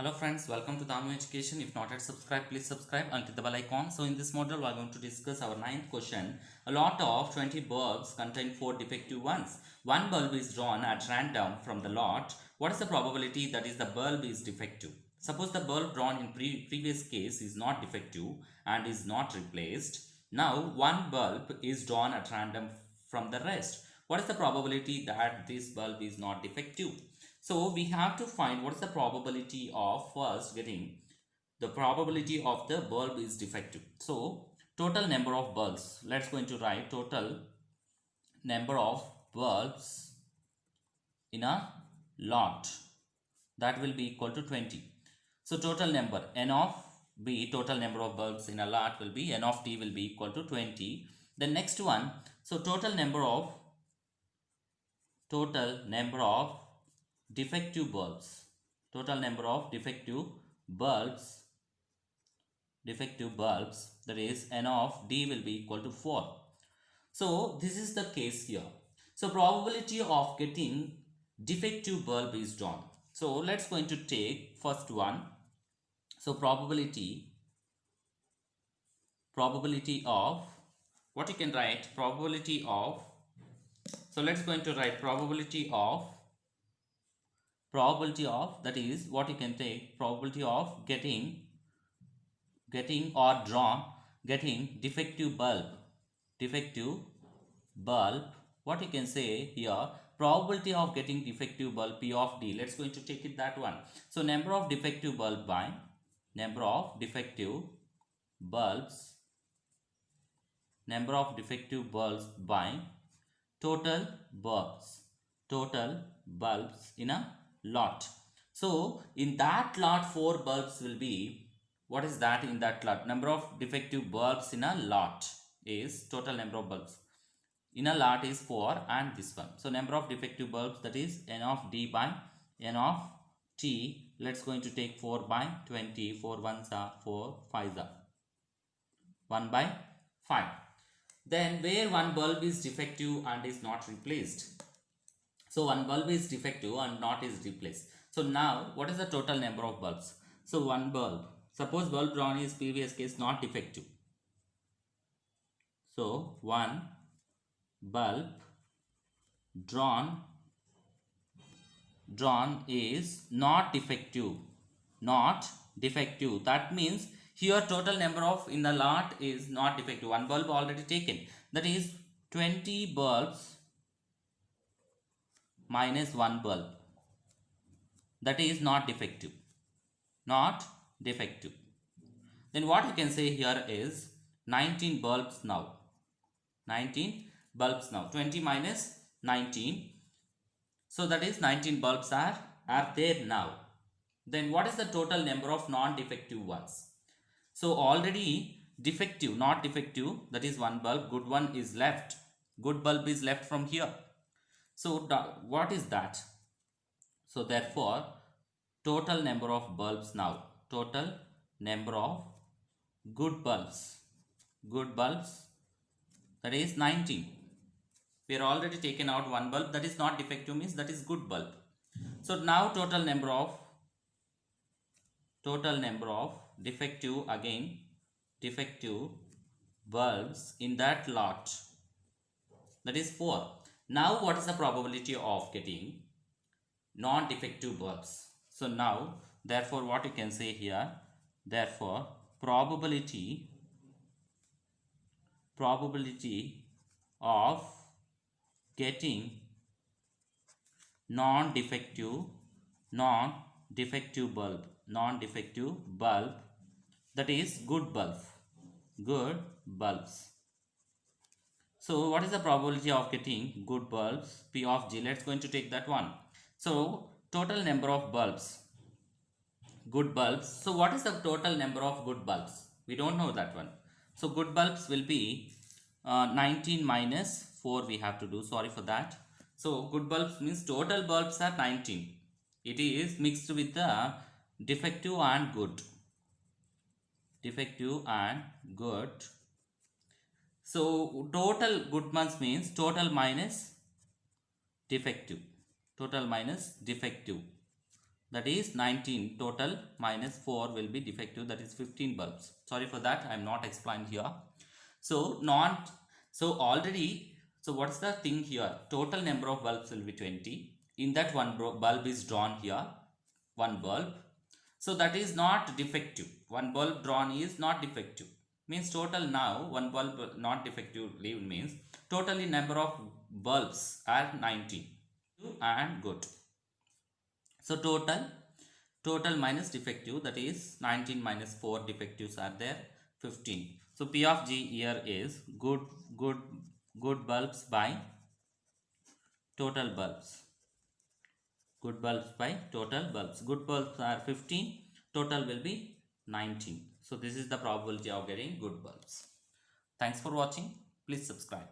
Hello friends, welcome to Danu Education. If not yet subscribe, please subscribe and click the bell icon. So in this model, we are going to discuss our ninth question. A lot of 20 bulbs contain 4 defective ones. One bulb is drawn at random from the lot. What is the probability that is the bulb is defective? Suppose the bulb drawn in previous case is not defective and is not replaced. Now one bulb is drawn at random from the rest. What is the probability that this bulb is not defective? So we have to find what is the probability of first getting the probability of the bulb is defective. So total number of bulbs. Let's going to write total number of bulbs in a lot. That will be equal to 20. So total number n of b, total number of bulbs in a lot will be n of t will be equal to 20. The next one, so total number of defective bulbs, total number of defective bulbs, that is n of d will be equal to 4. So this is the case here. So probability of getting defective bulb is drawn. So let's going to take first one. So probability of, what you can write, probability of, so let's going to write probability of, that is what you can take, probability of getting or drawn, getting defective bulb, what you can say here, probability of getting defective bulb P of D. Let's going to take it that one. So number of defective bulb by number of defective bulbs by total bulbs in a lot. So in that lot 4 bulbs will be, what is that in that lot? Number of defective bulbs in a lot is, total number of bulbs in a lot is 4 and this one. So number of defective bulbs, that is n of d by n of t. Let's going to take 4 by 20. 4 1s are 4 5s are 1 by 5. Then where one bulb is defective and is not replaced. So one bulb is defective and not is replaced. So now what is the total number of bulbs? So one bulb, suppose bulb drawn is previous case not defective. So one bulb drawn is not defective. That means here total number of in the lot is not defective. One bulb already taken. That is 20 bulbs minus one bulb. That is not defective. Then what you can say here is 19 bulbs now. 20 minus 19. So that is 19 bulbs are there now. Then what is the total number of non-defective ones? So already defective, not defective, that is one bulb, good one is left. Good bulb is left from here. So what is that? So therefore total number of bulbs now, total number of good bulbs, that is 19. We are already taken out one bulb, that is not defective, means that is good bulb. So now total number of defective bulbs in that lot, that is 4. Now what is the probability of getting non-defective bulbs? So now therefore what you can say here, therefore probability of getting non-defective bulb, that is good bulbs. So what is the probability of getting good bulbs P of G? Let's going to take that one. So total number of bulbs, good bulbs. So what is the total number of good bulbs? We don't know that one. So good bulbs will be 19 minus 4 we have to do. Sorry for that. So good bulbs means total bulbs are 19. It is mixed with the defective and good. So total good ones means total minus defective. that is 19 total minus 4 will be defective, that is 15 bulbs. Sorry for that, I am not explained here. So not, so already, so what's the thing here, total number of bulbs will be 20. In that one bulb is drawn here, one bulb, so that is not defective. One bulb drawn is not defective, means total now one bulb not defectively means totally number of bulbs are 19 and good. So total minus defective, that is 19 minus 4 defectives are there, 15. So P of G here is good bulbs by total bulbs. Good bulbs by total bulbs. Good bulbs are 15, total will be 19. So this is the probability of getting good bulbs. Thanks for watching. Please subscribe.